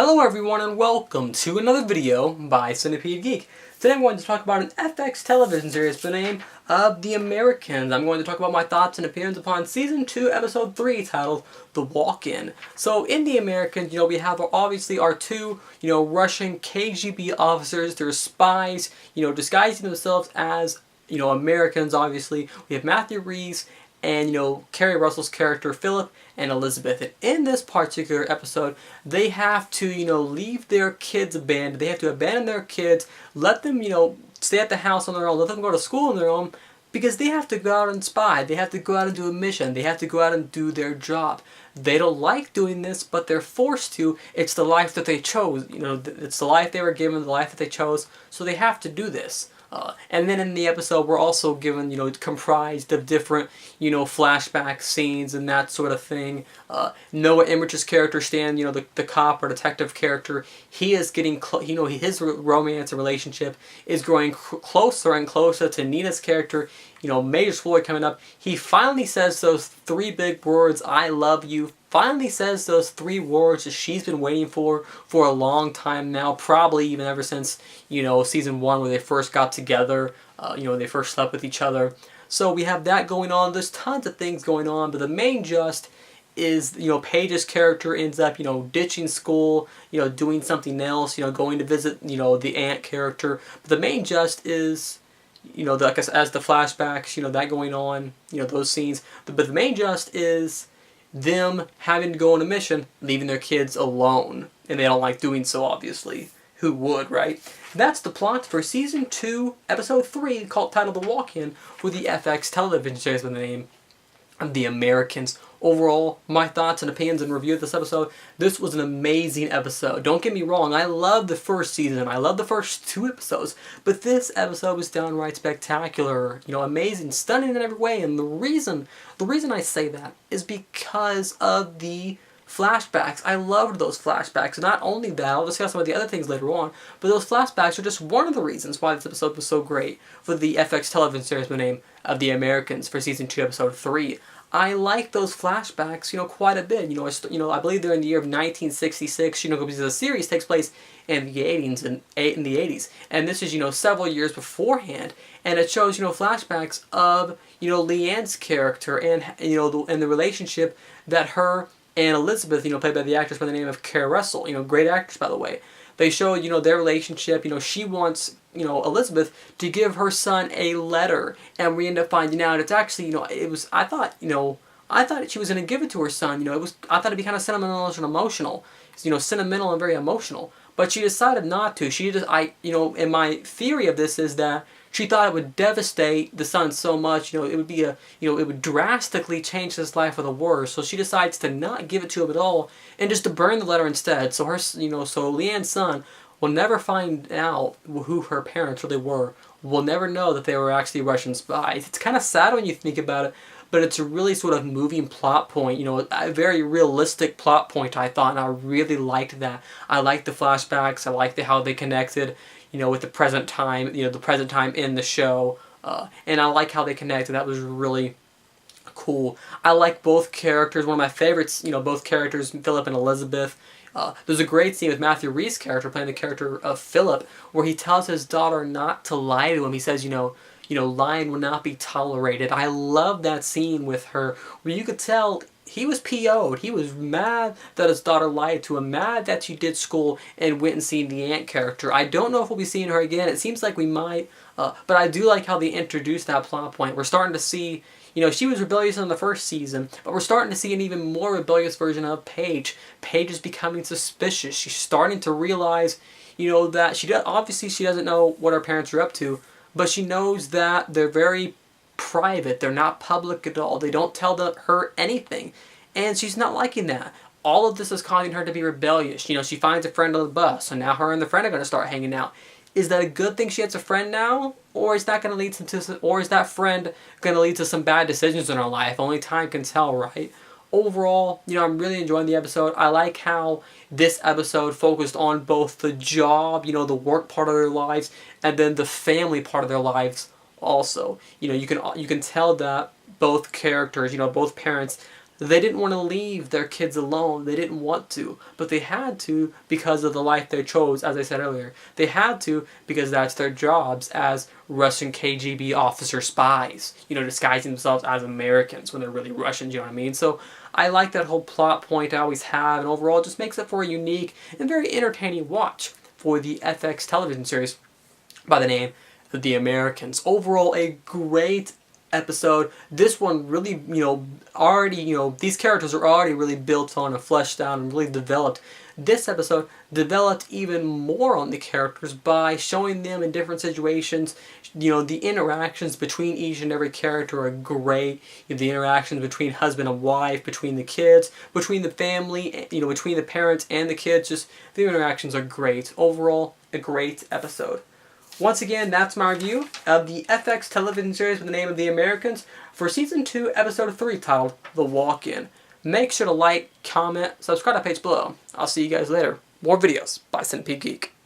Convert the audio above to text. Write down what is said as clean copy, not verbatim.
Hello everyone and welcome to another video by Centipede Geek. Today I'm going to talk about an FX television series by the name of The Americans. I'm going to talk about my thoughts and opinions upon Season 2, Episode 3, titled The Walk-In. So in The Americans, we have obviously our two, Russian KGB officers. They're spies, disguising themselves as, Americans, obviously. We have Matthew Rhys and, Kerry Russell's character, Philip, and Elizabeth. And in this particular episode, they have to, leave their kids abandoned. They have to abandon their kids, let them, stay at the house on their own, let them go to school on their own, because they have to go out and spy. They have to go out and do a mission. They have to go out and do their job. They don't like doing this, but they're forced to. It's the life that they chose. It's the life they were given, the life that they chose, so they have to do this. And then in the episode, we're also given, comprised of different, flashback scenes and that sort of thing. Noah Emmerich's character, Stan, the cop or detective character, he is getting, his romance and relationship is growing closer and closer to Nina's character. Major spoiler coming up. He finally says those three big words, "I love you." Finally says those three words that she's been waiting for a long time now, probably even ever since, Season 1 where they first got together, they first slept with each other. So we have that going on. There's tons of things going on, but the main just is, Paige's character ends up, ditching school, doing something else, going to visit, the aunt character. But the main just is, like as the flashbacks, that going on, those scenes. But the main just is them having to go on a mission, leaving their kids alone. And they don't like doing so, obviously. Who would, right? That's the plot for Season 2, Episode 3, titled The Walk-In, for the FX television series with the name of The Americans. Overall, my thoughts and opinions and review of this episode, this was an amazing episode. Don't get me wrong, I love the first season, I love the first 2 episodes, but this episode was downright spectacular, amazing, stunning in every way, and the reason I say that is because of the flashbacks. I loved those flashbacks. Not only that, I'll discuss some of the other things later on, but those flashbacks are just one of the reasons why this episode was so great for the FX television series with the name of The Americans for Season 2, Episode 3. I like those flashbacks, quite a bit. I believe they're in the year of 1966, because the series takes place in the 80s, and this is, several years beforehand, and it shows, flashbacks of, Leanne's character and, and the relationship that her and Elizabeth, played by the actress by the name of Kerry Russell, great actress, by the way. They show, their relationship, she wants, Elizabeth to give her son a letter, and we end up finding out it's actually, I thought she was going to give it to her son, I thought it'd be kind of sentimental and emotional, sentimental and very emotional, but she decided not to. And my theory of this is that she thought it would devastate the son so much, it would be it would drastically change his life for the worse. So she decides to not give it to him at all, and just to burn the letter instead. So so Leanne's son will never find out who her parents really were. Will never know that they were actually Russian spies. It's kind of sad when you think about it, but it's a really sort of moving plot point, a very realistic plot point, I thought, and I really liked that. I liked the flashbacks, I liked how they connected, with the present time, the present time in the show, and I like how they connected. That was really cool. I like both characters. One of my favorites, both characters, Philip and Elizabeth. There's a great scene with Matthew Rhys' character playing the character of Philip, where he tells his daughter not to lie to him. He says, lying will not be tolerated. I love that scene with her, where you could tell he was PO'd. He was mad that his daughter lied to him, mad that she did school and went and seen the aunt character. I don't know if we'll be seeing her again. It seems like we might, but I do like how they introduced that plot point. We're starting to see, she was rebellious in the first season, but we're starting to see an even more rebellious version of Paige. Paige is becoming suspicious. She's starting to realize, that she doesn't know what her parents are up to, but she knows that they're very private. They're not public at all. They don't tell her anything, and she's not liking that. All of this is causing her to be rebellious. She finds a friend on the bus, so now her and the friend are going to start hanging out. Is that a good thing she has a friend now, or is that going to lead or is that friend going to lead to some bad decisions in her life? Only time can tell, right? Overall, I'm really enjoying the episode. I like how this episode focused on both the job, the work part of their lives, and then the family part of their lives also. You can tell that both characters, both parents They didn't want to leave their kids alone. They didn't want to, but they had to because of the life they chose, as I said earlier. They had to because that's their jobs as Russian KGB officer spies, disguising themselves as Americans when they're really Russians, you know what I mean? So I like that whole plot point I always have, and overall it just makes it for a unique and very entertaining watch for the FX television series by the name of The Americans. Overall, a great episode. This one really, already, these characters are already really built on and fleshed out and really developed. This episode developed even more on the characters by showing them in different situations. The interactions between each and every character are great. The interactions between husband and wife, between the kids, between the family, between the parents and the kids, just the interactions are great. Overall, a great episode. Once again, that's my review of the FX television series with the name of The Americans for Season 2, Episode 3, titled The Walk-In. Make sure to like, comment, subscribe to the page below. I'll see you guys later. More videos by Centipede Geek.